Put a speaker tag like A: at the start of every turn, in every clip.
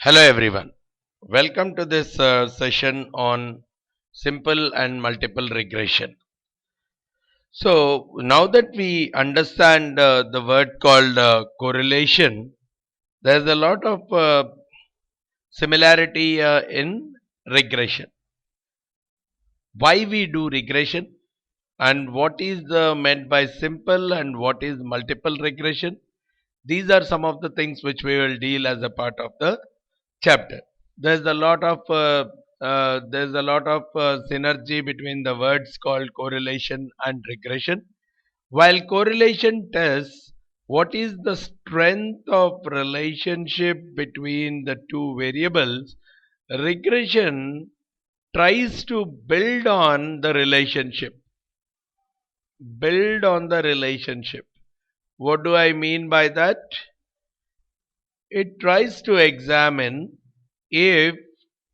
A: Hello everyone. Welcome to this session on simple and multiple regression. So now that we understand the word called correlation, there's a lot of similarity in regression. Why we do regression and what is meant by simple and what is multiple regression? These are some of the things which we will deal as a part of the chapter. There's a lot of synergy between the words called correlation and regression. While correlation tests what is the strength of relationship between the two variables, regression tries to build on the relationship. Build on the relationship. What do I mean by that? It tries to examine if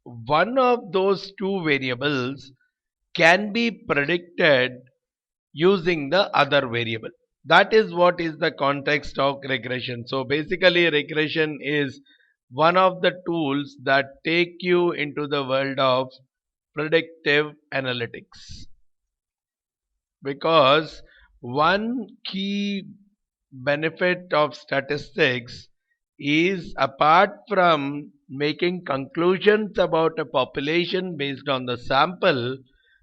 A: one of those two variables can be predicted using the other variable. That is what is the context of regression. So basically regression is one of the tools that take you into the world of predictive analytics, because one key benefit of statistics is, apart from making conclusions about a population based on the sample,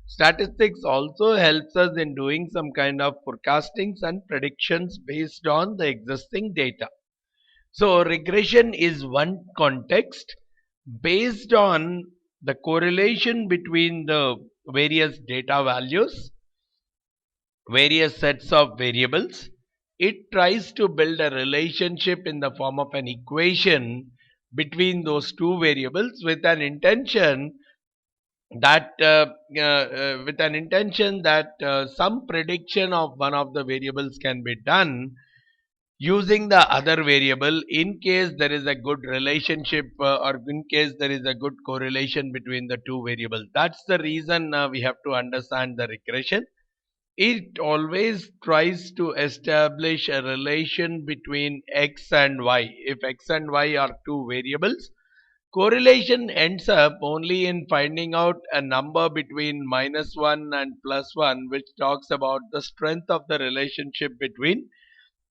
A: statistics also helps us in doing some kind of forecastings and predictions based on the existing data. So regression is one context based on the correlation between the various data values, various sets of variables. It tries to build a relationship in the form of an equation between those two variables with an intention that some prediction of one of the variables can be done using the other variable in case there is a good relationship or in case there is a good correlation between the two variables. That's the reason we have to understand the regression. It always tries to establish a relation between x and y. If x and y are two variables, correlation ends up only in finding out a number between -1 and +1, which talks about the strength of the relationship between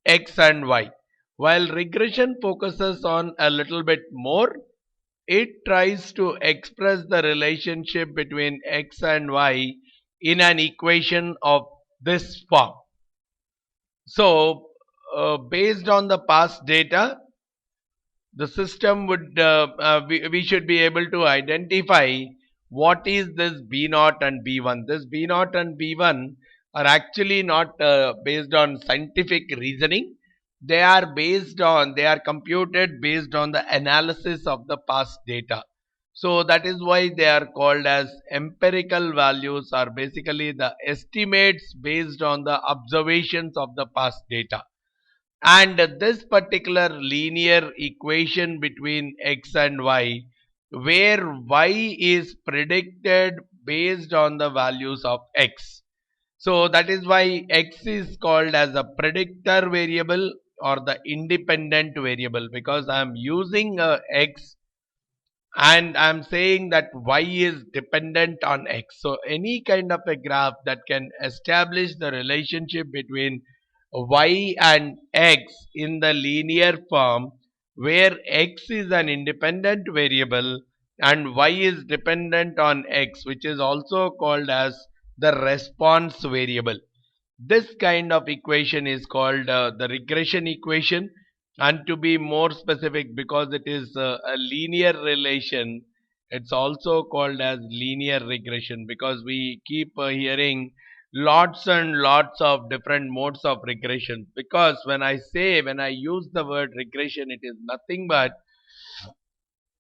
A: x and y. While regression focuses on a little bit more, it tries to express the relationship between x and y in an equation of this form. So, based on the past data, the system would we should be able to identify what is this b0 and b1. This b0 and b1 are actually not based on scientific reasoning. They are computed based on the analysis of the past data. So that is why they are called as empirical values, are basically the estimates based on the observations of the past data. And this particular linear equation between x and y, where y is predicted based on the values of x. So that is why x is called as a predictor variable or the independent variable, because I am using x and I'm saying that y is dependent on x. So any kind of a graph that can establish the relationship between y and x in the linear form, where x is an independent variable and y is dependent on x, which is also called as the response variable. This kind of equation is called the regression equation. And to be more specific, because it is a linear relation, it's also called as linear regression, because we keep hearing lots and lots of different modes of regression. Because when I use the word regression, it is nothing but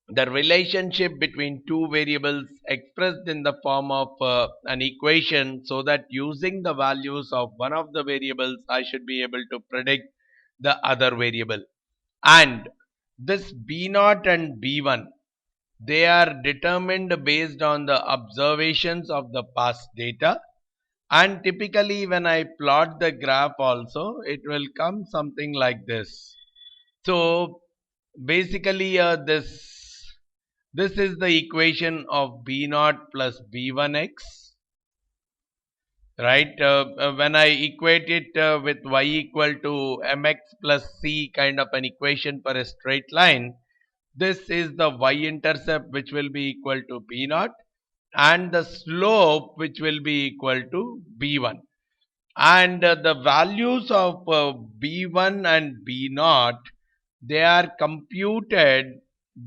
A: the relationship between two variables expressed in the form of an equation, so that using the values of one of the variables I should be able to predict the other variable. And this b0 and b1, they are determined based on the observations of the past data. And typically when I plot the graph also, it will come something like this. So basically this This is the equation of b naught plus b1x, right? When I equate it with y equal to mx plus c kind of an equation for a straight line, this is the y-intercept which will be equal to b naught and the slope which will be equal to b1. And the values of b1 and b naught, they are computed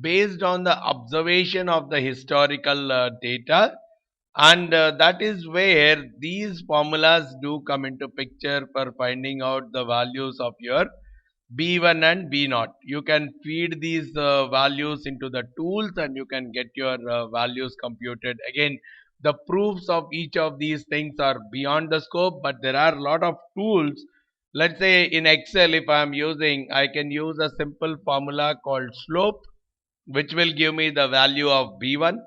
A: based on the observation of the historical data, and that is where these formulas do come into picture for finding out the values of your b1 and b naught. You can feed these values into the tools and you can get your values computed. Again, the proofs of each of these things are beyond the scope, but there are a lot of tools. Let's say in Excel, if I am using, I can use a simple formula called slope, which will give me the value of b1.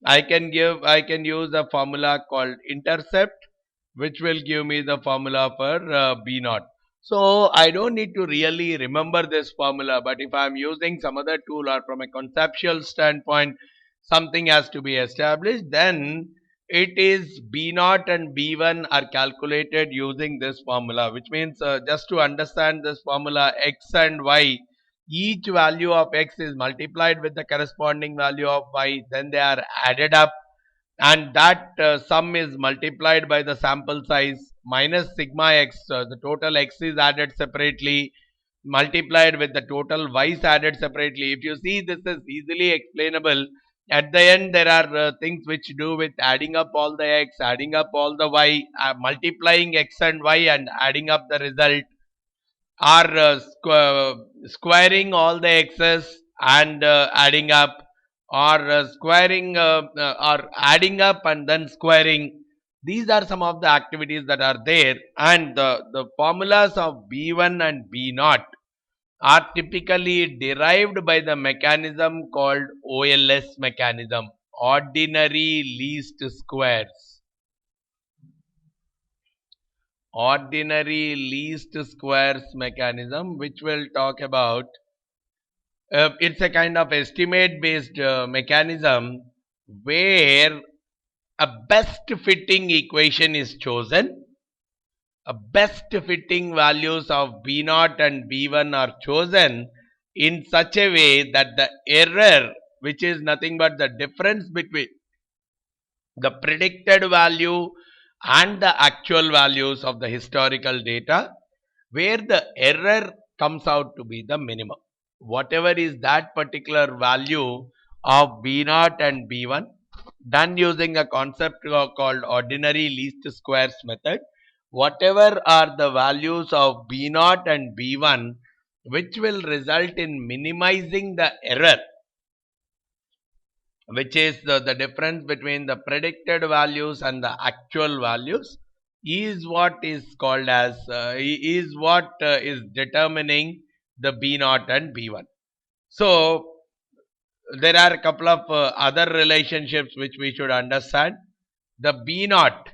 A: I can use a formula called intercept, which will give me the formula for b naught. So I don't need to really remember this formula, but if I am using some other tool or from a conceptual standpoint, something has to be established, then it is b naught and b1 are calculated using this formula, which means just to understand this formula, x and y, each value of x is multiplied with the corresponding value of y, then they are added up, and that sum is multiplied by the sample size minus sigma x, the total x is added separately, multiplied with the total y's added separately. If you see, this is easily explainable. At the end, there are things which do with adding up all the x, adding up all the y, multiplying x and y and adding up the result, or squaring all the x's and adding up, or squaring or adding up and then squaring. These are some of the activities that are there, and the formulas of b1 and b naught are typically derived by the mechanism called OLS mechanism, ordinary least squares. Ordinary least squares mechanism, which we'll talk about. It's a kind of estimate based mechanism where a best fitting equation is chosen. A best fitting values of b naught and b1 are chosen in such a way that the error, which is nothing but the difference between the predicted value and the actual values of the historical data, where the error comes out to be the minimum. Whatever is that particular value of b naught and b1, done using a concept called ordinary least squares method, whatever are the values of b naught and b1 which will result in minimizing the error, which is the difference between the predicted values and the actual values, is what is called as is determining the b naught and b1. So there are a couple of other relationships which we should understand. The b naught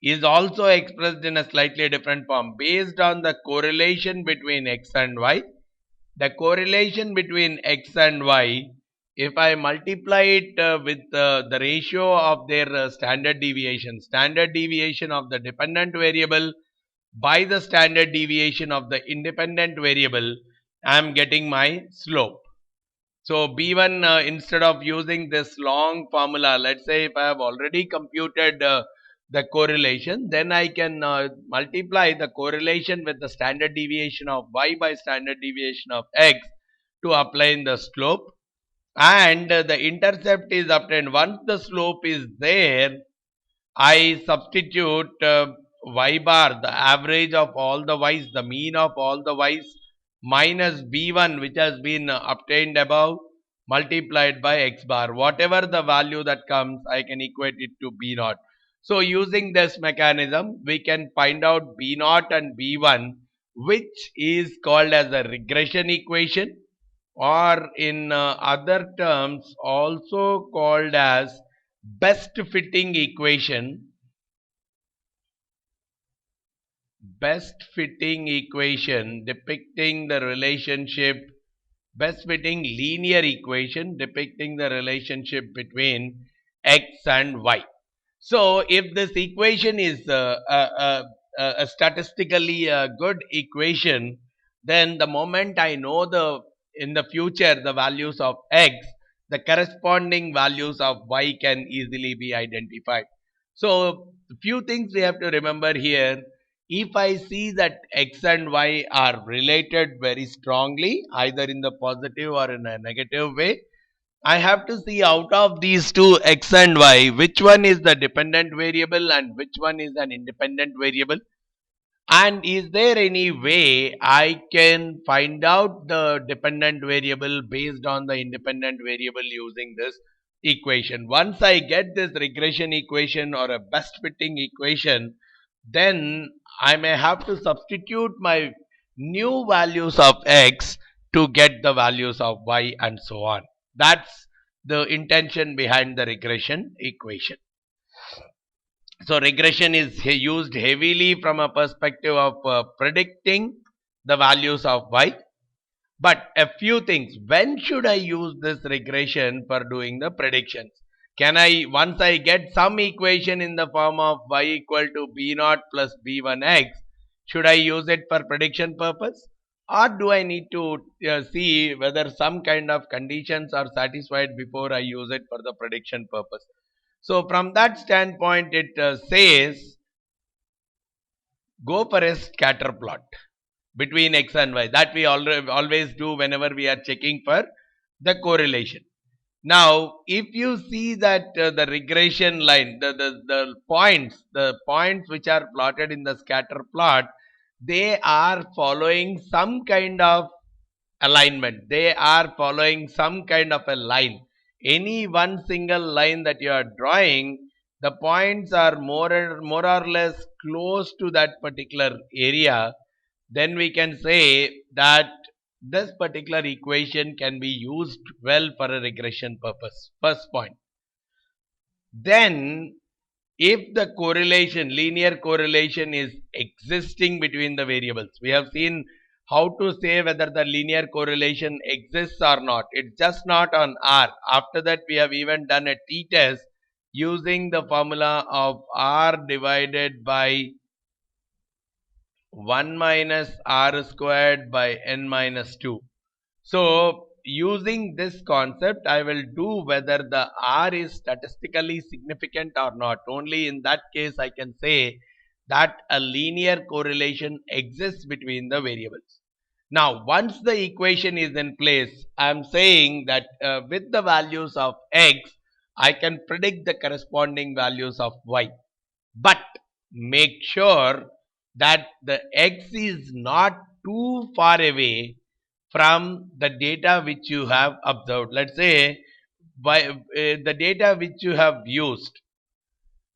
A: is also expressed in a slightly different form based on the correlation between x and y. The correlation between x and y, if I multiply it with the ratio of their standard deviation of the dependent variable by the standard deviation of the independent variable, I am getting my slope. So b1, instead of using this long formula, let's say if I have already computed the correlation, then I can multiply the correlation with the standard deviation of y by standard deviation of x to apply in the slope, and the intercept is obtained. Once the slope is there, I substitute y bar, the average of all the y's, the mean of all the y's, minus b1 which has been obtained above, multiplied by x bar. Whatever the value that comes, I can equate it to b naught. So using this mechanism, we can find out b naught and b1, which is called as a regression equation, or in other terms also called as best fitting equation. Best fitting equation depicting the relationship best fitting linear equation depicting the relationship between x and y. So if this equation is a statistically good equation, then the moment I know in the future the values of x, the corresponding values of y can easily be identified. So few things we have to remember here. If I see that x and y are related very strongly, either in the positive or in a negative way, I have to see out of these two x and y, which one is the dependent variable and which one is an independent variable. And is there any way I can find out the dependent variable based on the independent variable using this equation? Once I get this regression equation or a best fitting equation, then I may have to substitute my new values of x to get the values of y and so on. That's the intention behind the regression equation. So regression is used heavily from a perspective of predicting the values of y. But a few things. When should I use this regression for doing the predictions? Can I, once I get some equation in the form of y equal to b naught plus b1x, should I use it for prediction purpose? Or do I need to see whether some kind of conditions are satisfied before I use it for the prediction purpose? So from that standpoint, it says go for a scatter plot between x and y. That we always do whenever we are checking for the correlation. Now, if you see that the regression line, the points which are plotted in the scatter plot, they are following some kind of alignment. They are following some kind of a line. Any one single line that you are drawing, the points are more or less close to that particular area. Then we can say that this particular equation can be used well for a regression purpose. First point. Then if the correlation, linear correlation is existing between the variables, we have seen how to say whether the linear correlation exists or not. It's just not on R. After that, we have even done a t-test using the formula of R divided by 1 minus R squared by n minus 2. So using this concept, I will do whether the R is statistically significant or not. Only in that case I can say that a linear correlation exists between the variables. Now once the equation is in place, I am saying that with the values of x, I can predict the corresponding values of y. But make sure that the x is not too far away from the data which you have observed. Let's say the data which you have used.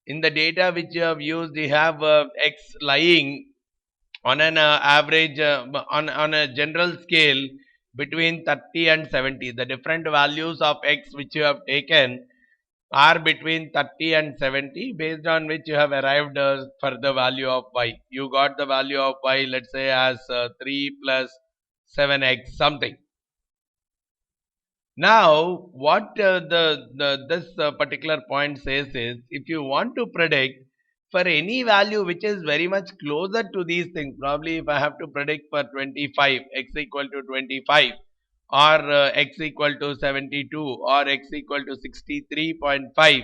A: In the data which you have used, you have x lying on an average, on a general scale between 30 and 70. The different values of x which you have taken are between 30 and 70, based on which you have arrived for the value of y. You got the value of y, let's say, as 3 plus 7x something. Now what this particular point says is, if you want to predict for any value which is very much closer to these things, probably if I have to predict for 25, x equal to 25, or x equal to 72, or x equal to 63.5,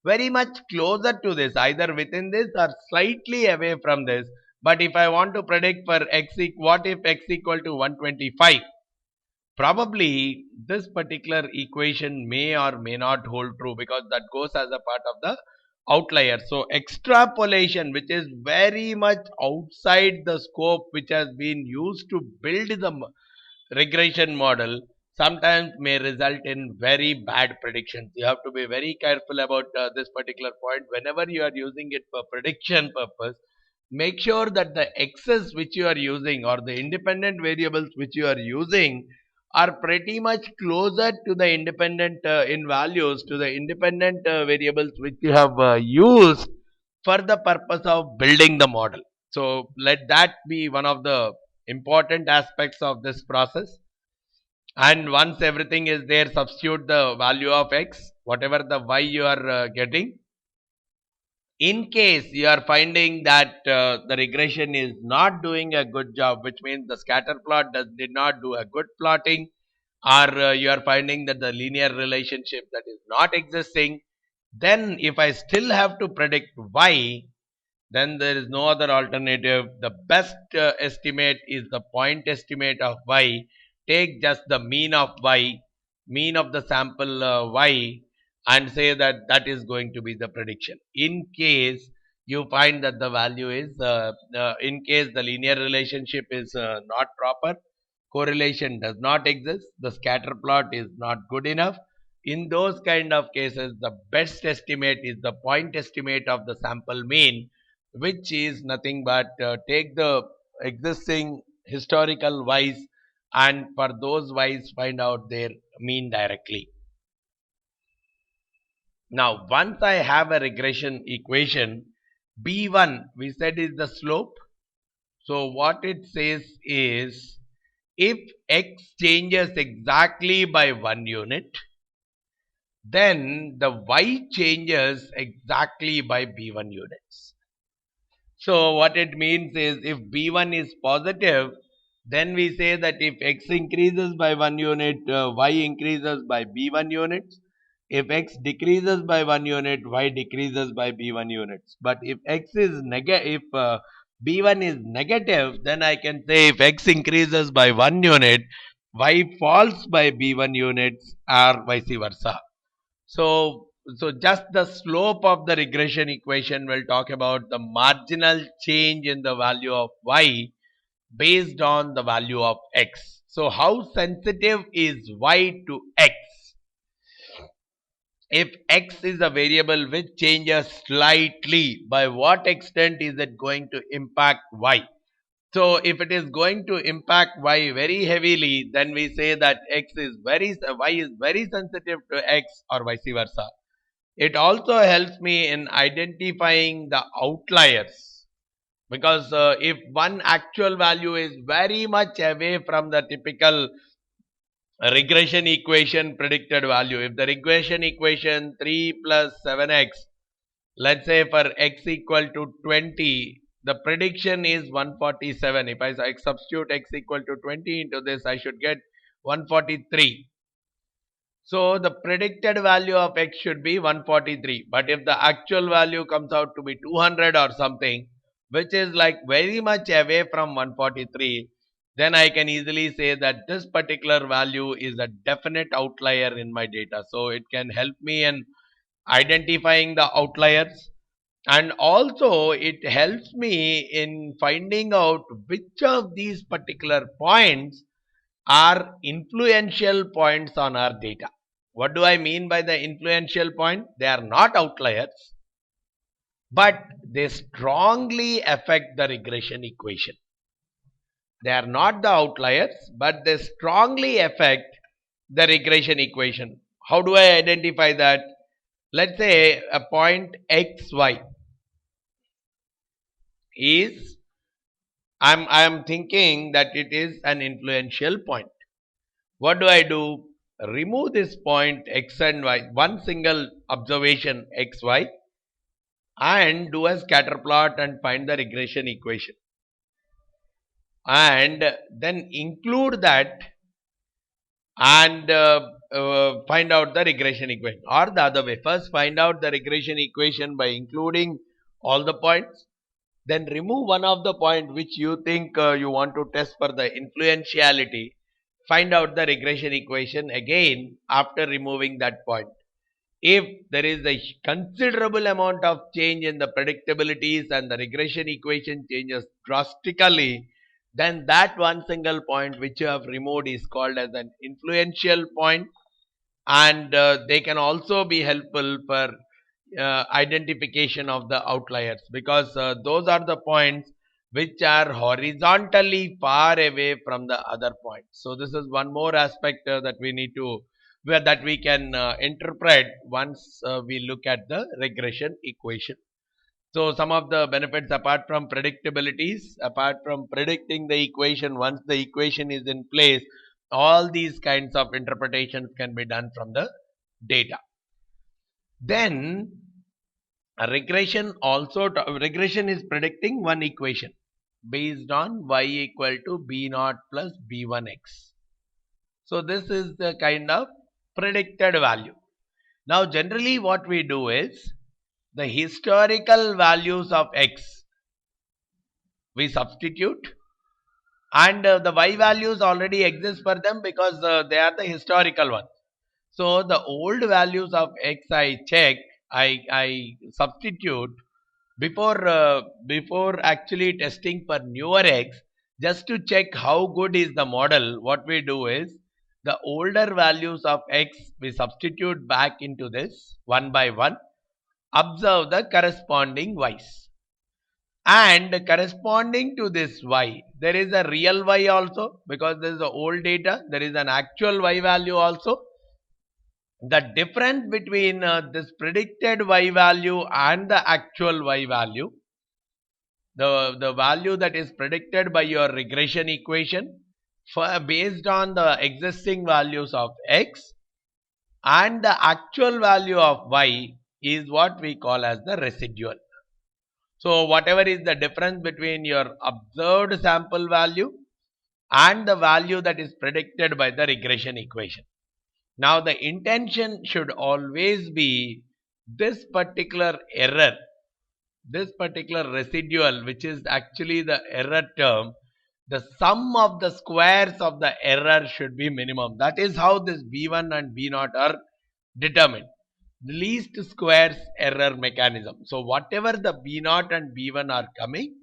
A: very much closer to this, either within this or slightly away from this. But if I want to predict for x, what if x equal to 125? Probably this particular equation may or may not hold true, because that goes as a part of the outlier. So extrapolation, which is very much outside the scope which has been used to build the regression model, sometimes may result in very bad predictions. You have to be very careful about this particular point. Whenever you are using it for prediction purpose, make sure that the x's which you are using, or the independent variables which you are using, are pretty much closer to the independent in values to the independent variables which you have used for the purpose of building the model. So let that be one of the important aspects of this process. and once everything is there, substitute the value of x, whatever the y you are getting. In case you are finding that the regression is not doing a good job, which means the scatter plot did not do a good plotting, or you are finding that the linear relationship that is not existing, then if I still have to predict y, then there is no other alternative. The best estimate is the point estimate of y. Take just the mean of y, mean of the sample y, and say that that is going to be the prediction. In case you find that the value is, in case the linear relationship is not proper, correlation does not exist, the scatter plot is not good enough. In those kind of cases, the best estimate is the point estimate of the sample mean, which is nothing but take the existing historical y's and for those y's find out their mean directly. Now, once I have a regression equation, b1 we said is the slope. So what it says is, if x changes exactly by 1 unit, then the y changes exactly by b1 units. So what it means is, if b1 is positive, then we say that if x increases by 1 unit, y increases by b1 units. If x decreases by 1 unit, y decreases by b1 units. But if b1 is negative, then I can say if x increases by 1 unit, y falls by b1 units, or vice versa. So just the slope of the regression equation will talk about the marginal change in the value of y based on the value of x. So how sensitive is y to x? If x is a variable which changes slightly, by what extent is it going to impact y? So if it is going to impact y very heavily, then we say that y is very sensitive to x, or vice versa. It also helps me in identifying the outliers, because if one actual value is very much away from the typical regression equation predicted value, if the regression equation 3 plus 7x, let's say for x equal to 20, the prediction is 147. If I substitute x equal to 20 into this, I should get 143. So the predicted value of x should be 143. But if the actual value comes out to be 200 or something, which is like very much away from 143, then I can easily say that this particular value is a definite outlier in my data. So it can help me in identifying the outliers, and also it helps me in finding out which of these particular points are influential points on our data. What do I mean by the influential point? They are not outliers, but they strongly affect the regression equation. They are not the outliers, but they strongly affect the regression equation. How do I identify that? Let's say a point xy is, I am thinking that it is an influential point. What do I do? Remove this point x and y, one single observation xy, and do a scatter plot and find the regression equation, and then include that and find out the regression equation, or the other way, first find out the regression equation by including all the points, then remove one of the point which you think you want to test for the influentiality, find out the regression equation again after removing that point. If there is a considerable amount of change in the predictabilities and the regression equation changes drastically, then that one single point which you have removed is called as an influential point, and they can also be helpful for identification of the outliers, because those are the points which are horizontally far away from the other points. So this is one more aspect that we need to, that we can interpret once we look at the regression equation. So some of the benefits, apart from predictabilities, apart from predicting the equation, once the equation is in place, All these kinds of interpretations can be done from the data. Then regression is predicting one equation based on y equal to b naught plus b1x. So this is the kind of predicted value. Now generally what we do is the historical values of x we substitute, and the y values already exist for them because they are the historical ones. So the old values of x I check, I substitute before actually testing for newer x, just to check how good is the model. What we do is the older values of x we substitute back into this one by one, observe the corresponding y's, and corresponding to this y there is a real y also, because there is the old data, there is an actual y value also. The difference between this predicted y value and the actual y value, the value that is predicted by your regression equation based on the existing values of x, and the actual value of y, is what we call as the residual. So whatever is the difference between your observed sample value and the value that is predicted by the regression equation. Now the intention should always be this particular error, this particular residual, which is actually the error term, the sum of the squares of the error should be minimum. That is how this b1 and b0 are determined. The least squares error mechanism. So whatever the b0 and b1 are coming,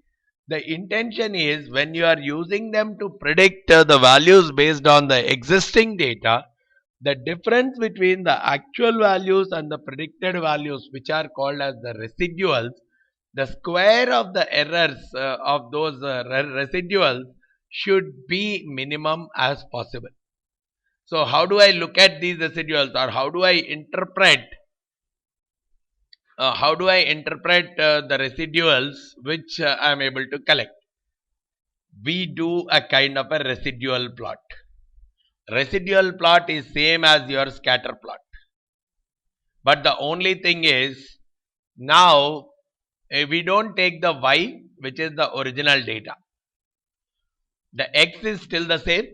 A: the intention is when you are using them to predict the values based on the existing data, the difference between the actual values and the predicted values, which are called as the residuals, the square of the errors of those residuals should be minimum as possible. So how do I look at these residuals, or how do I interpret the residuals which I am able to collect? We do a kind of a residual plot. Residual plot is same as your scatter plot, but the only thing is now we don't take the y, which is the original data. The x is still the same.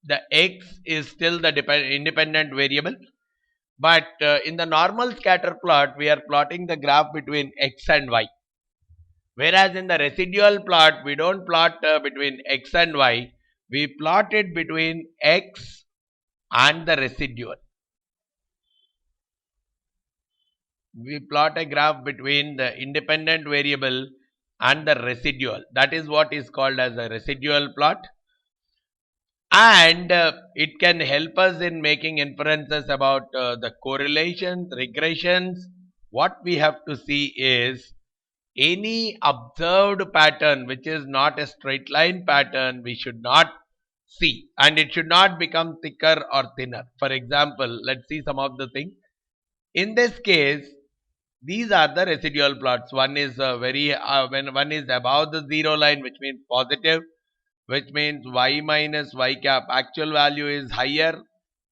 A: The x is still the independent variable, but in the normal scatter plot we are plotting the graph between x and y, whereas in the residual plot we don't plot between x and y, we plot it between x and the residual. We plot a graph between the independent variable and the residual. That is what is called as a residual plot, and it can help us in making inferences about the correlations, regressions. What we have to see is any observed pattern which is not a straight line pattern we should not see, and it should not become thicker or thinner. For example, let's see some of the things. In this case, these are the residual plots. One is when one is above the zero line, which means positive, which means y minus y cap, actual value is higher,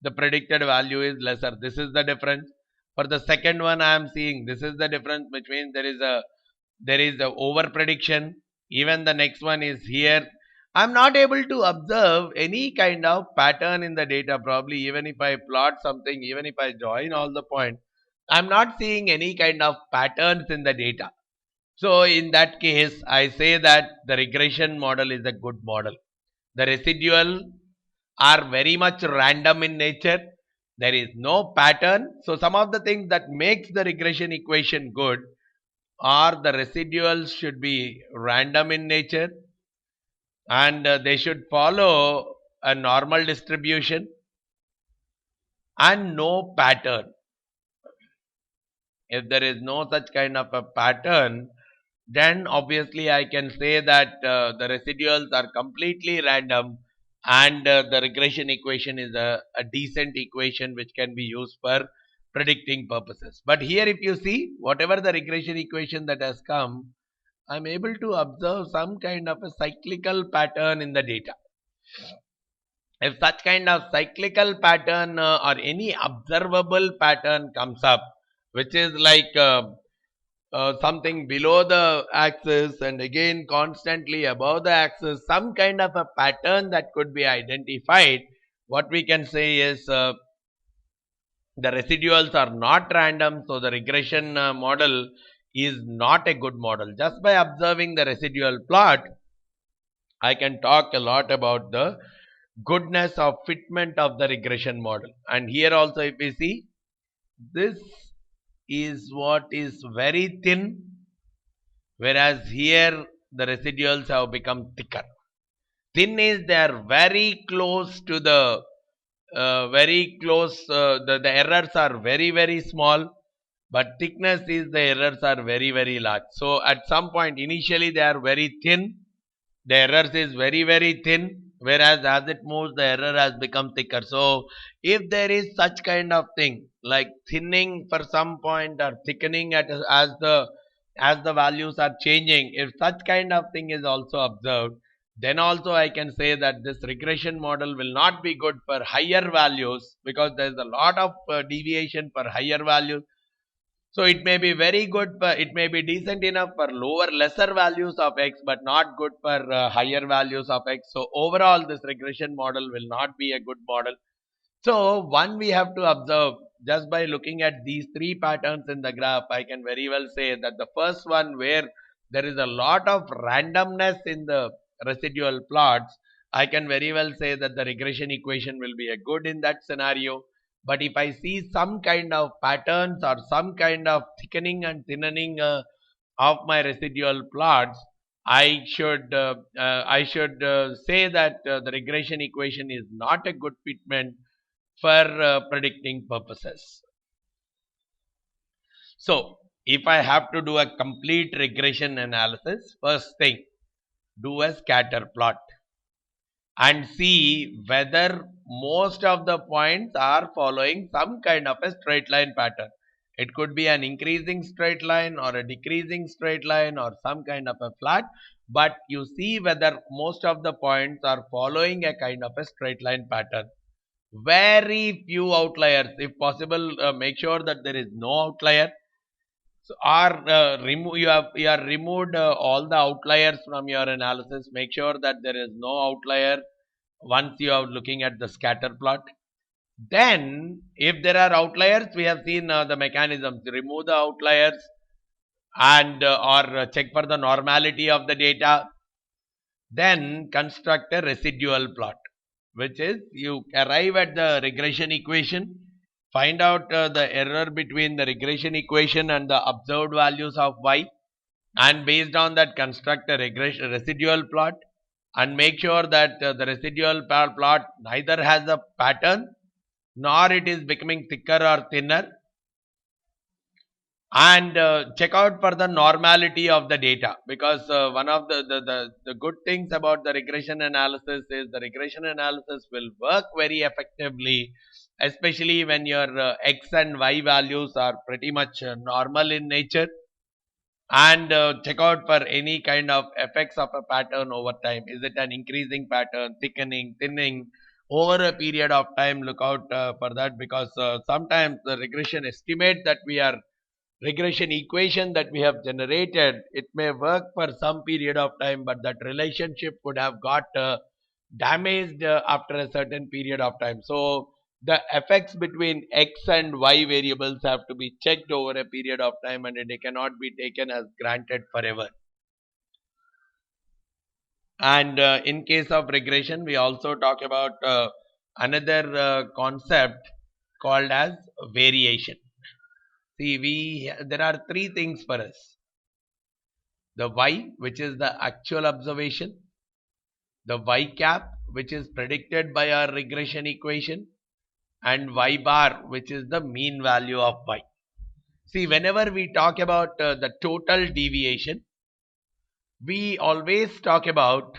A: the predicted value is lesser. This is the difference. For the second one I am seeing, this is the difference, which means there is a over prediction. Even the next one is here. I am not able to observe any kind of pattern in the data. Probably even if I plot something, even if I join all the points, I am not seeing any kind of patterns in the data. So in that case, I say that the regression model is a good model. The residual are very much random in nature. There is no pattern. So some of the things that makes the regression equation good are the residuals should be random in nature, and they should follow a normal distribution and no pattern. If there is no such kind of a pattern, then obviously I can say that the residuals are completely random, and the regression equation is a decent equation which can be used for predicting purposes. But here if you see, whatever the regression equation that has come, I am able to observe some kind of a cyclical pattern in the data. If such kind of cyclical pattern or any observable pattern comes up, which is like something below the axis and again constantly above the axis, some kind of a pattern that could be identified, what we can say is the residuals are not random, so the regression model is not a good model. Just by observing the residual plot, I can talk a lot about the goodness of fitment of the regression model. And here also, if we see, this is what is very thin, whereas here the residuals have become thicker. Thin is they are very close to the the errors are very small, but thickness is the errors are very large. So at some point initially they are very thin, the errors is very thin, whereas as it moves the error has become thicker. So if there is such kind of thing like thinning for some point or thickening as the values are changing, if such kind of thing is also observed, then also I can say that this regression model will not be good for higher values, because there is a lot of deviation for higher values. So it may be very good, but it may be decent enough for lesser values of x, but not good for higher values of x. So overall, this regression model will not be a good model. So one we have to observe, just by looking at these three patterns in the graph, I can very well say that the first one, where there is a lot of randomness in the residual plots, I can very well say that the regression equation will be a good in that scenario. But if I see some kind of patterns or some kind of thickening and thinning of my residual plots, I should say that the regression equation is not a good fitment for predicting purposes. So if I have to do a complete regression analysis, first thing, do a scatter plot and see whether most of the points are following some kind of a straight line pattern. It could be an increasing straight line or a decreasing straight line or some kind of a flat, but you see whether most of the points are following a kind of a straight line pattern. Very few outliers, if possible, make sure that there is no outlier. So, or you have removed all the outliers from your analysis. Make sure that there is no outlier once you are looking at the scatter plot. Then if there are outliers, we have seen the mechanisms: remove the outliers and or check for the normality of the data, then construct a residual plot, which is you arrive at the regression equation, find out the error between the regression equation and the observed values of y, and based on that construct a residual plot, and make sure that the residual plot neither has a pattern nor it is becoming thicker or thinner, and check out for the normality of the data, because one of the good things about the regression analysis is the regression analysis will work very effectively, especially when your x and y values are pretty much normal in nature, and check out for any kind of effects of a pattern over time. Is it an increasing pattern, thickening, thinning over a period of time? Look out for that, because sometimes the regression estimate that we are regression equation that we have generated, it may work for some period of time, but that relationship could have got damaged after a certain period of time. So the effects between x and y variables have to be checked over a period of time, and they cannot be taken as granted forever. And in case of regression, we also talk about another concept called as variation. See, there are three things for us: the y, which is the actual observation; the y cap, which is predicted by our regression equation; and y bar, which is the mean value of y. See, whenever we talk about the total deviation, we always talk about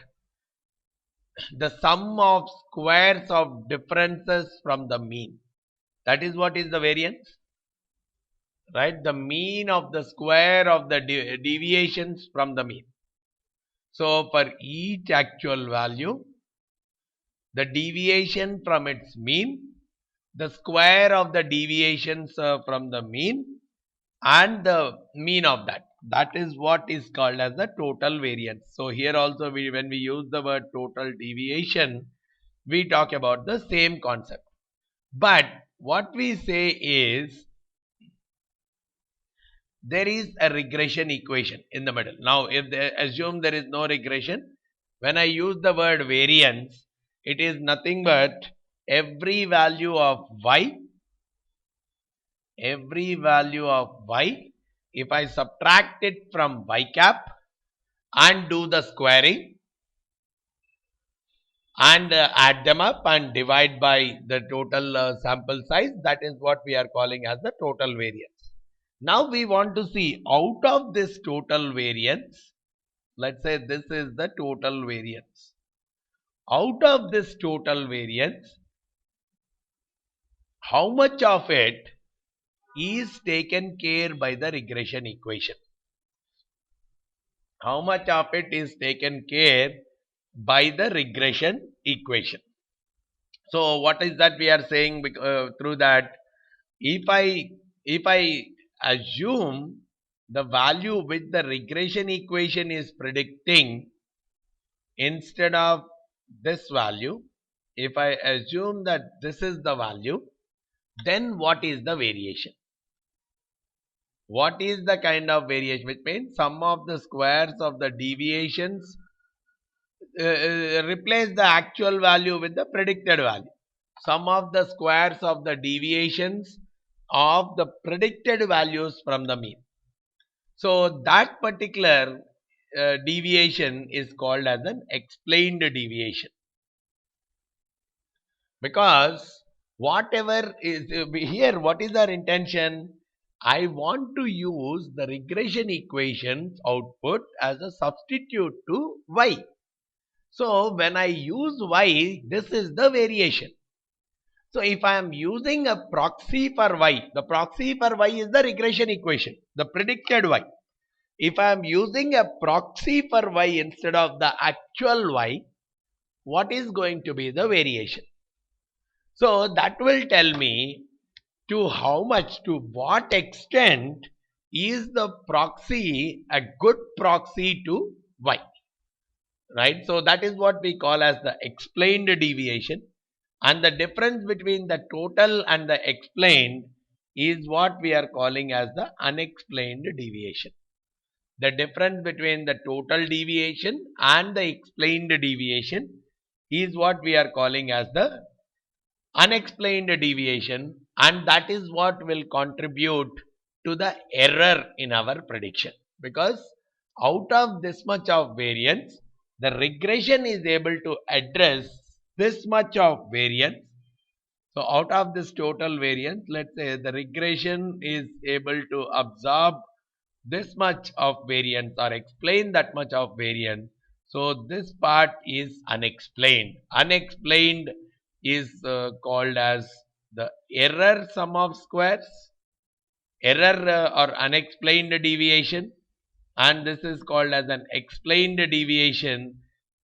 A: the sum of squares of differences from the mean. That is what is the variance, right? The mean of the square of the deviations from the mean. So for each actual value, the deviation from its mean, the square of the deviations from the mean, and the mean of that. That is what is called as the total variance. So here also when we use the word total deviation, we talk about the same concept. But what we say is there is a regression equation in the middle. Now if they assume there is no regression, when I use the word variance, it is nothing but every value of y, if I subtract it from y cap and do the squaring and add them up and divide by the total sample size, that is what we are calling as the total variance. Now we want to see out of this total variance, let's say this is the total variance. Out of this total variance, how much of it is taken care by the regression equation? How much of it is taken care by the regression equation? So what is that we are saying through that? If I assume the value which the regression equation is predicting instead of this value, if I assume that this is the value, then what is the variation? What is the kind of variation? Which means sum of the squares of the deviations replace the actual value with the predicted value. Sum of the squares of the deviations of the predicted values from the mean. So that particular deviation is called as an explained deviation, because whatever is here, what is our intention? I want to use the regression equation's output as a substitute to y. So when I use y, this is the variation. So if I am using a proxy for y, the proxy for y is the regression equation, the predicted y. If I am using a proxy for y instead of the actual y, what is going to be the variation? So that will tell me to how much, to what extent is the proxy a good proxy to y, right? So that is what we call as the explained deviation, and the difference between the total and the explained is what we are calling as the unexplained deviation. The difference between the total deviation and the explained deviation is what we are calling as the unexplained deviation, and that is what will contribute to the error in our prediction, because out of this much of variance, the regression is able to address this much of variance. So out of this total variance, let's say the regression is able to absorb this much of variance or explain that much of variance. So this part is unexplained. Unexplained is called as the error sum of squares, error or unexplained deviation, and this is called as an explained deviation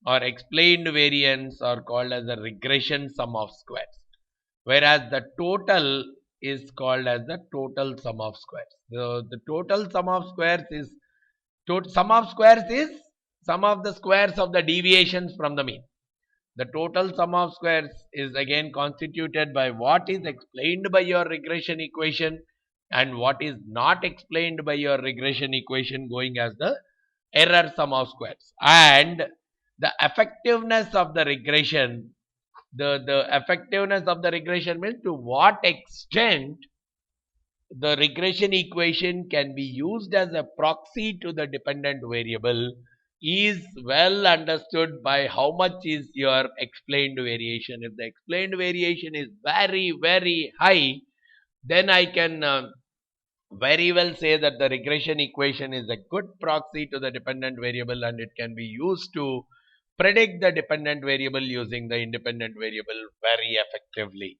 A: or explained variance, or called as a regression sum of squares, whereas the total is called as the total sum of squares. The total sum of squares is sum of squares is sum of the squares of the deviations from the mean. The total sum of squares is again constituted by what is explained by your regression equation and what is not explained by your regression equation, going as the error sum of squares. And the effectiveness of the regression, the effectiveness of the regression means to what extent the regression equation can be used as a proxy to the dependent variable is well understood by how much is your explained variation. If the explained variation is very, very high, then I can very well say that the regression equation is a good proxy to the dependent variable, and it can be used to predict the dependent variable using the independent variable very effectively.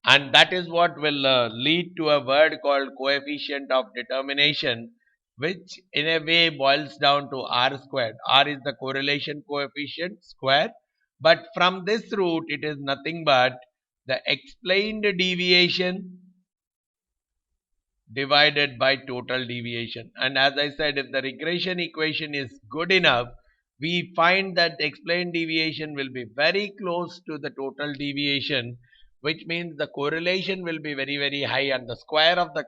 A: And that is what will lead to a word called coefficient of determination, which in a way boils down to r squared. R is the correlation coefficient square, But from this route, it is nothing but the explained deviation divided by total deviation. And as I said, if the regression equation is good enough, we find that the explained deviation will be very close to the total deviation, which means the correlation will be very, very high, and the square of the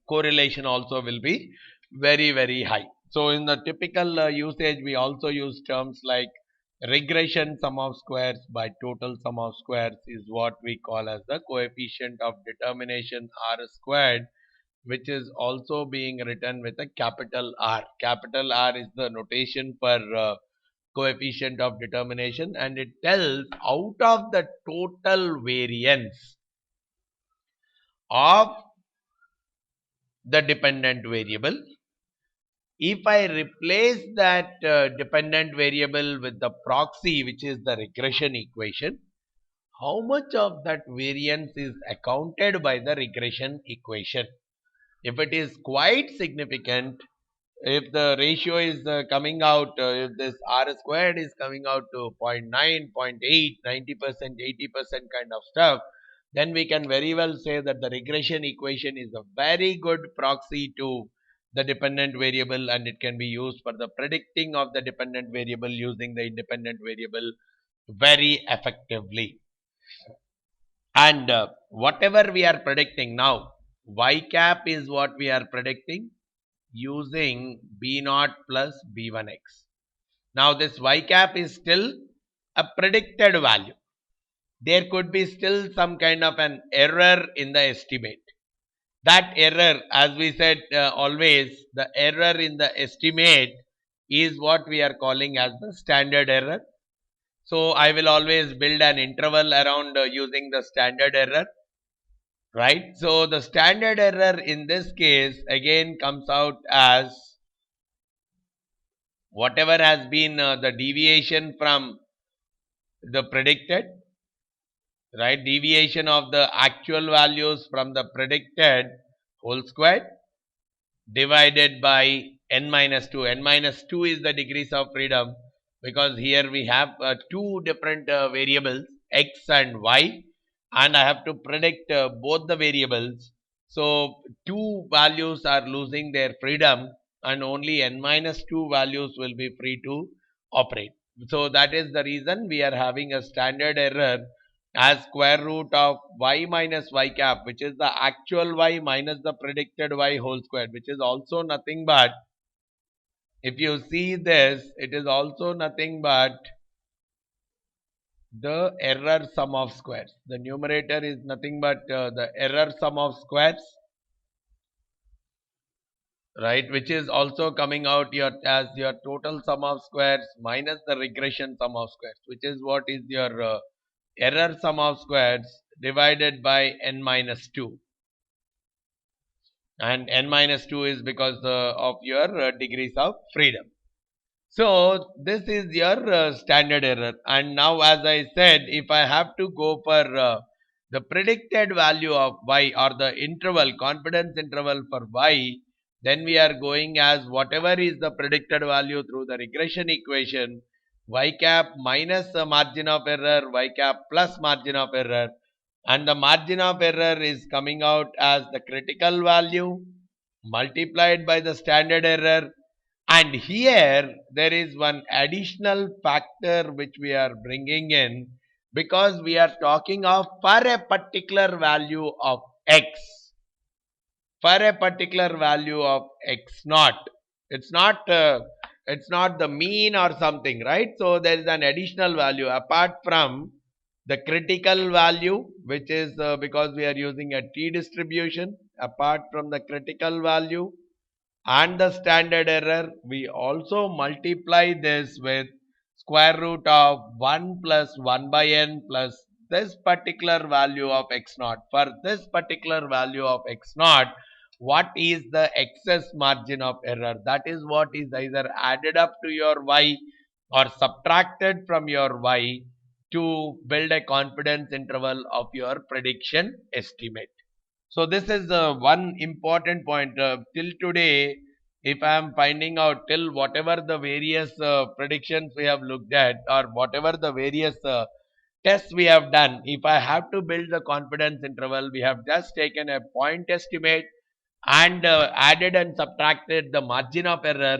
A: correlation also will be very, very high. So in the typical usage, we also use terms like regression sum of squares by total sum of squares is what we call as the coefficient of determination r squared, which is also being written with a capital R. Capital R is the notation for coefficient of determination, and it tells out of the total variance of the dependent variable, if I replace that dependent variable with the proxy, which is the regression equation, how much of that variance is accounted by the regression equation? If it is quite significant, if the ratio is coming out, if this r squared is coming out to 0.9, 0.8, 90%, 80% kind of stuff, then we can very well say that the regression equation is a very good proxy to the dependent variable, and it can be used for the predicting of the dependent variable using the independent variable very effectively. And whatever we are predicting now, y cap is what we are predicting using b0 plus b1x. Now this y cap is still a predicted value. There could be still some kind of an error in the estimate. That error, as we said always, the error in the estimate is what we are calling as the standard error. So I will always build an interval around using the standard error, right? So the standard error in this case again comes out as whatever has been the deviation from the predicted, right? Deviation of the actual values from the predicted whole squared divided by n minus 2. N minus 2 is the degrees of freedom, because here we have two different variables, x and y, and I have to predict both the variables. So two values are losing their freedom, and only n minus 2 values will be free to operate. So that is the reason we are having a standard error as square root of y minus y cap, which is the actual y minus the predicted y whole squared, which is also nothing but, if you see this, it is also nothing but the error sum of squares. The numerator is nothing but the error sum of squares, right, which is also coming out as your total sum of squares minus the regression sum of squares, which is what is your error sum of squares divided by n minus 2, and n minus 2 is because of your degrees of freedom. So this is your standard error. And now, as I said, if I have to go for the predicted value of y, or the interval, confidence interval for y, then we are going as whatever is the predicted value through the regression equation, y cap minus the margin of error, y cap plus margin of error, and the margin of error is coming out as the critical value multiplied by the standard error. And here there is one additional factor which we are bringing in, because we are talking of for a particular value of x, for a particular value of x naught. It's not the mean or something, right? So there is an additional value apart from the critical value, which is because we are using a t distribution. Apart from the critical value and the standard error, we also multiply this with square root of 1 plus 1 by n plus this particular value of x naught. For this particular value of x naught, what is the excess margin of error? That is what is either added up to your y or subtracted from your y to build a confidence interval of your prediction estimate. So this is one important point. Till today, if I am finding out till whatever the various predictions we have looked at, or whatever the various tests we have done, if I have to build the confidence interval, we have just taken a point estimate and added and subtracted the margin of error,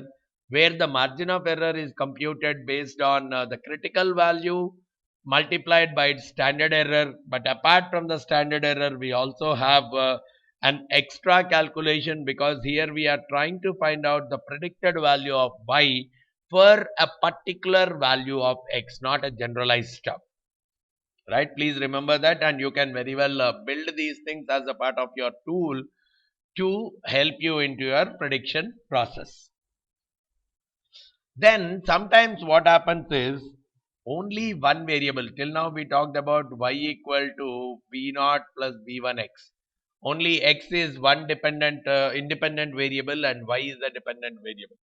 A: where the margin of error is computed based on the critical value multiplied by its standard error. But apart from the standard error, we also have an extra calculation, because here we are trying to find out the predicted value of y for a particular value of x, not a generalized stuff. Right? Please remember that, and you can very well build these things as a part of your tool to help you into your prediction process. Then sometimes what happens is only one variable. Till now we talked about y equal to b naught plus b1x. Only x is one dependent independent variable and y is a dependent variable.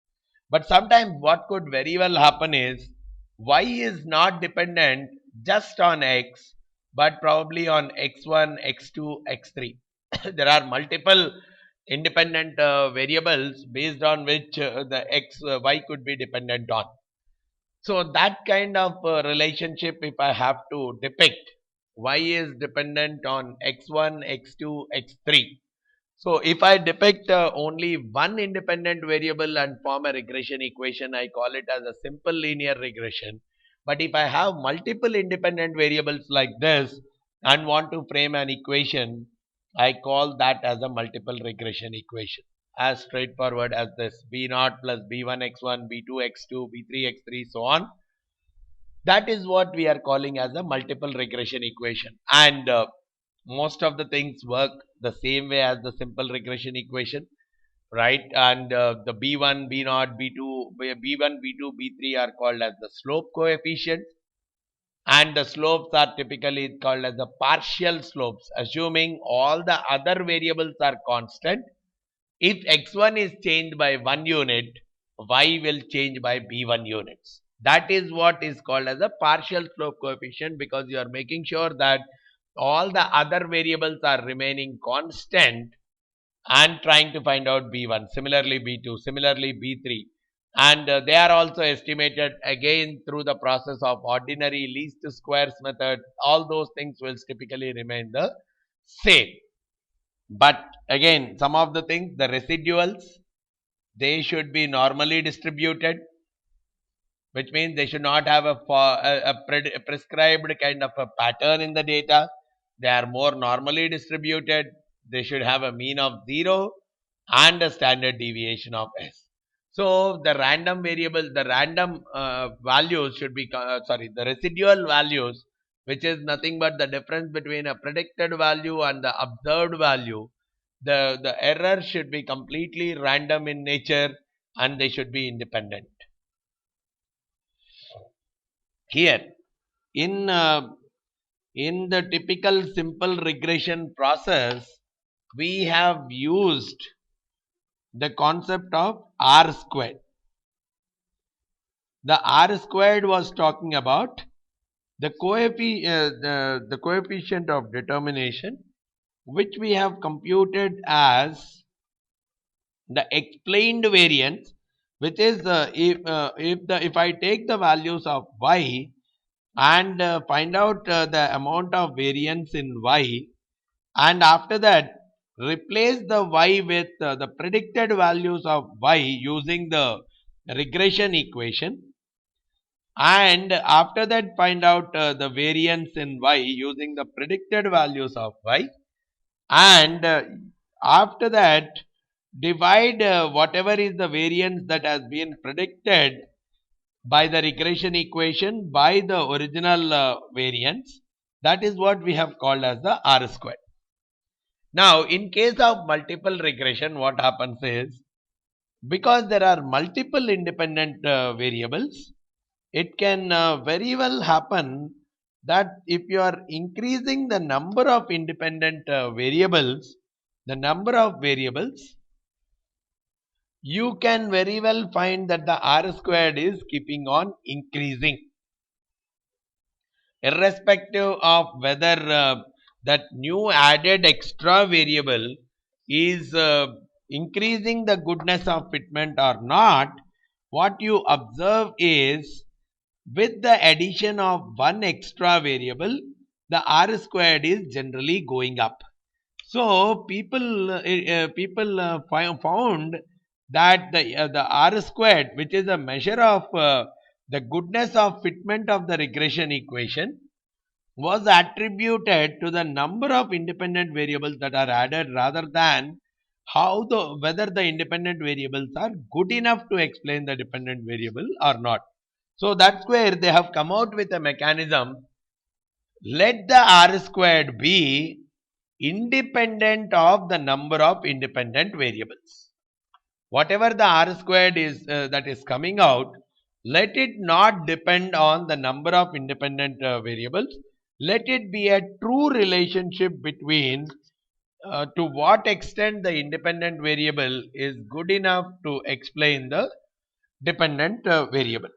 A: But sometimes what could very well happen is y is not dependent just on x, but probably on x1, x2, x3. There are multiple independent variables based on which the y could be dependent on. So that kind of relationship, if I have to depict, y is dependent on x1, x2, x3. So if I depict only one independent variable and form a regression equation, I call it as a simple linear regression. But if I have multiple independent variables like this and want to frame an equation, I call that as a multiple regression equation. As straightforward as this: b naught plus b1 x1, b2 x2, b3 x3, so on. That is what we are calling as a multiple regression equation. And most of the things work the same way as the simple regression equation, right? And the b1, b naught, b2, b1, b2, b3 are called as the slope coefficients, and the slopes are typically called as the partial slopes, assuming all the other variables are constant. If x1 is changed by 1 unit, y will change by b1 units. That is what is called as a partial slope coefficient, because you are making sure that all the other variables are remaining constant and trying to find out b1, similarly b2, similarly b3. And they are also estimated again through the process of ordinary least squares method. All those things will typically remain the same. But again, some of the things, the residuals, they should be normally distributed, which means they should not have a prescribed kind of a pattern in the data. They are more normally distributed. They should have a mean of 0 and a standard deviation of s. So the random variable, the random values should be, the residual values, which is nothing but the difference between a predicted value and the observed value. The error should be completely random in nature, and they should be independent. Here, in the typical simple regression process, we have used the concept of R squared. The R squared was talking about the coefficient of determination, which we have computed as the explained variance, which is if I take the values of y and find out the amount of variance in y, and after that replace the y with the predicted values of y using the regression equation, and after that find out the variance in y using the predicted values of y, and after that divide whatever is the variance that has been predicted by the regression equation by the original variance. That is what we have called as the R squared. Now, in case of multiple regression, what happens is, because there are multiple independent variables, it can very well happen that if you are increasing the number of independent variables, you can very well find that the R squared is keeping on increasing, irrespective of whether that new added extra variable is increasing the goodness of fitment or not, what you observe is with the addition of one extra variable, the R squared is generally going up. So people found that the R squared, which is a measure of the goodness of fitment of the regression equation, was attributed to the number of independent variables that are added rather than whether the independent variables are good enough to explain the dependent variable or not. So that's where they have come out with a mechanism. Let the R squared be independent of the number of independent variables. Whatever the R squared is that is coming out, let it not depend on the number of independent variables. Let it be a true relationship between to what extent the independent variable is good enough to explain the dependent variable.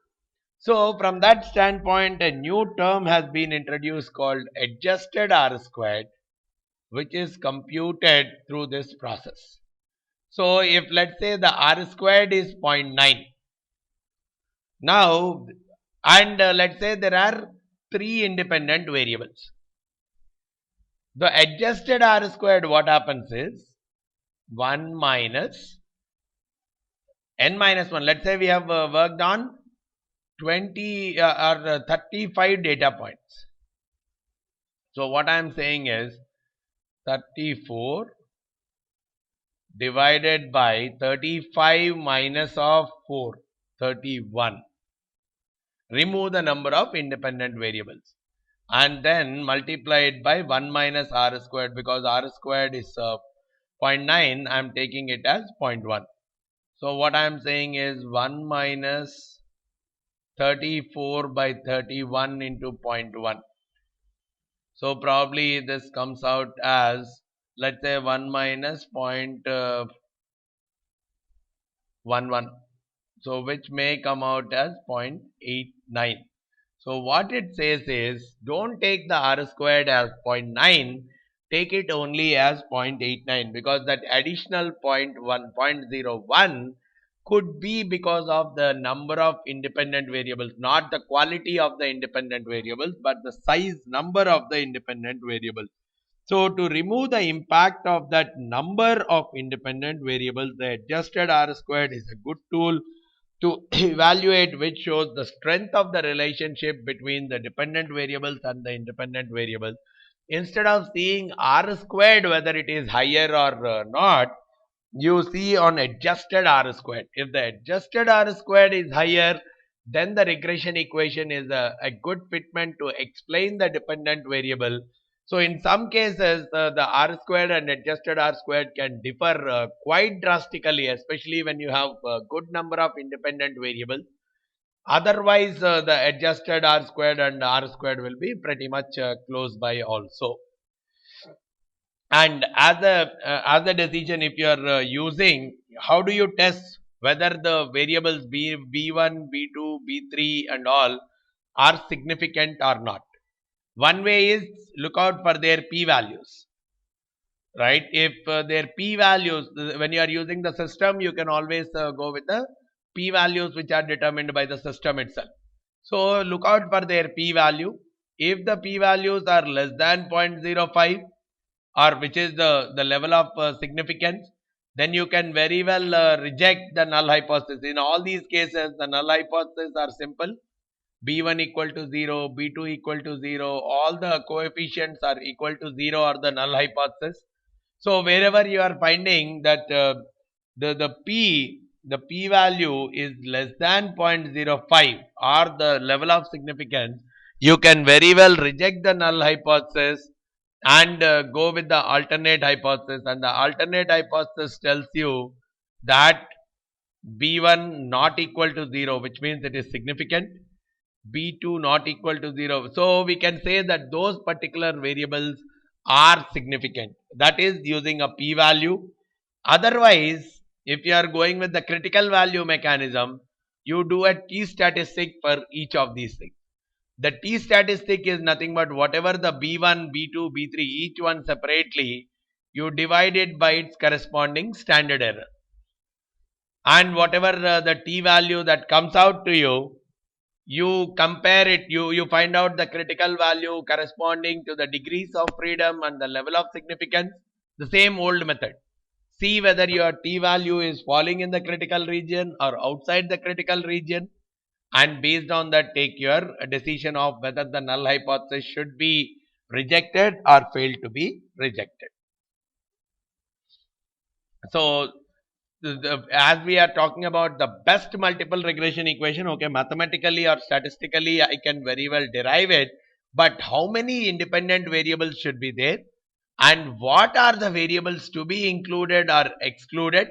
A: So from that standpoint, a new term has been introduced called adjusted R squared, which is computed through this process. So if let's say the R squared is 0.9, now, and let's say there are 3 independent variables. The adjusted R squared, what happens is 1 minus n minus 1. Let's say we have worked on 20 or 35 data points. So what I am saying is 34 divided by 35 minus of 4, 31. Remove the number of independent variables and then multiply it by 1 minus R squared, because R squared is 0.9, I am taking it as 0.1. So what I am saying is 1 minus 34 by 31 into 0.1. So probably this comes out as, let's say, 1 minus 0.11. So which may come out as 0.89. So what it says is, don't take the R squared as 0.9, take it only as 0.89, because that additional 0.01 could be because of the number of independent variables, not the quality of the independent variables, but the size number of the independent variables. So to remove the impact of that number of independent variables, the adjusted R squared is a good tool to evaluate, which shows the strength of the relationship between the dependent variables and the independent variables. Instead of seeing R squared whether it is higher or not, you see on adjusted R squared. If the adjusted R squared is higher, then the regression equation is a good fitment to explain the dependent variable. So in some cases, the R squared and adjusted R squared can differ quite drastically, especially when you have a good number of independent variables. Otherwise, the adjusted R squared and R squared will be pretty much close by also. And as a decision, if you are using, how do you test whether the variables b1, b2, b3 and all are significant or not? One way is look out for their p-values, right? If their p-values, when you are using the system, you can always go with the p-values which are determined by the system itself. So look out for their p-value. If the p-values are less than 0.05, or which is the level of significance, then you can very well reject the null hypothesis. In all these cases, the null hypotheses are simple. b1 equal to 0, b2 equal to 0, all the coefficients are equal to 0 or the null hypothesis. So wherever you are finding that the p value is less than 0.05 or the level of significance, you can very well reject the null hypothesis and go with the alternate hypothesis. And the alternate hypothesis tells you that b1 not equal to 0, which means it is significant, b2 not equal to 0. So we can say that those particular variables are significant. That is using a p-value. Otherwise, if you are going with the critical value mechanism, you do a t-statistic for each of these things. The t-statistic is nothing but whatever the b1, b2, b3, each one separately, you divide it by its corresponding standard error. And whatever the t value that comes out to you, you compare it, you find out the critical value corresponding to the degrees of freedom and the level of significance, the same old method. See whether your t value is falling in the critical region or outside the critical region, and based on that take your decision of whether the null hypothesis should be rejected or failed to be rejected. So as we are talking about the best multiple regression equation, okay, mathematically or statistically I can very well derive it, but how many independent variables should be there and what are the variables to be included or excluded,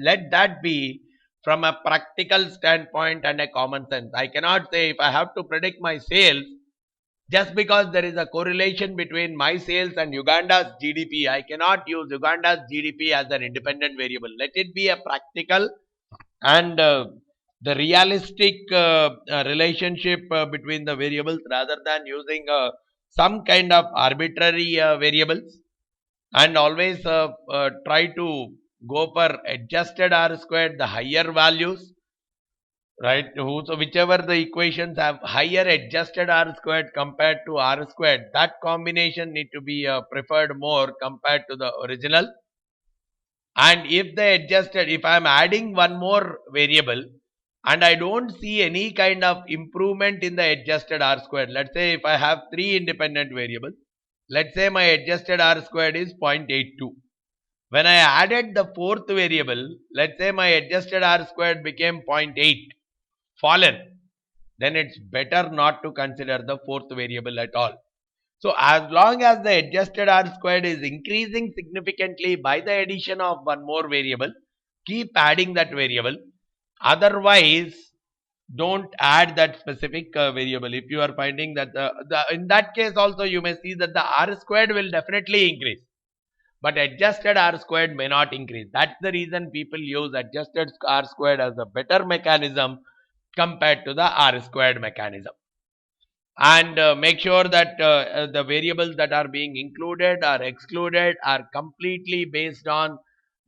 A: let that be from a practical standpoint and a common sense. I cannot say if I have to predict my sales, just because there is a correlation between my sales and Uganda's GDP, I cannot use Uganda's GDP as an independent variable. Let it be a practical and the realistic relationship between the variables rather than using some kind of arbitrary variables. And always try to go for adjusted R squared, the higher values, right? So whichever the equations have higher adjusted R squared compared to R squared, that combination need to be preferred more compared to the original. And if the adjusted, if I am adding one more variable and I don't see any kind of improvement in the adjusted R squared, let's say if I have 3 independent variables, let's say my adjusted R squared is 0.82. When I added the fourth variable, let's say my adjusted R squared became 0.8, fallen, then it's better not to consider the fourth variable at all. So as long as the adjusted R squared is increasing significantly by the addition of one more variable, keep adding that variable. Otherwise, don't add that specific variable. If you are finding that in that case also you may see that the R squared will definitely increase, but adjusted R squared may not increase. That's the reason people use adjusted R squared as a better mechanism compared to the R squared mechanism. And make sure that the variables that are being included or excluded are completely based on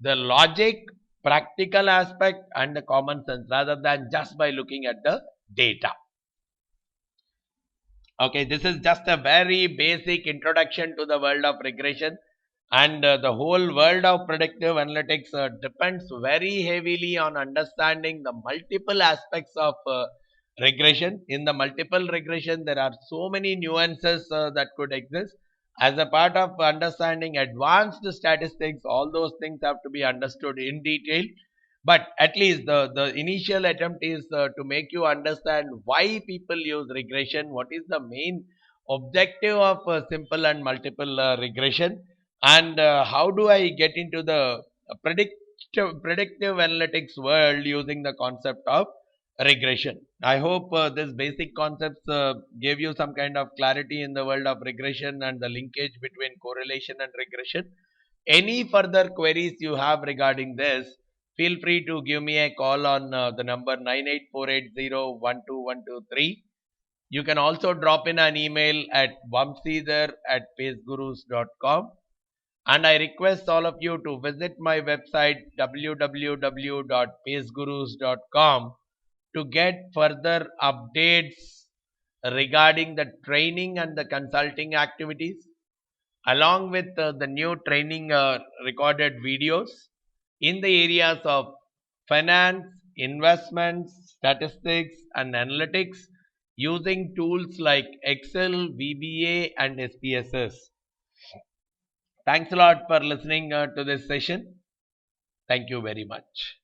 A: the logic, practical aspect and the common sense rather than just by looking at the data. Okay, this is just a very basic introduction to the world of regression, and the whole world of predictive analytics depends very heavily on understanding the multiple aspects of regression. In the multiple regression, there are so many nuances that could exist. As a part of understanding advanced statistics, all those things have to be understood in detail. But at least the initial attempt is to make you understand why people use regression, what is the main objective of simple and multiple regression, and how do I get into the predictive analytics world using the concept of regression. I hope this basic concepts gave you some kind of clarity in the world of regression and the linkage between correlation and regression. Any further queries you have regarding this, feel free to give me a call on the number 98480 You can also drop in an email at vamsidhar@pacegurus.com. And I request all of you to visit my website www.pacegurus.com to get further updates regarding the training and the consulting activities, along with the new training recorded videos in the areas of finance, investments, statistics, and analytics using tools like Excel, VBA, and SPSS. Thanks a lot for listening to this session. Thank you very much.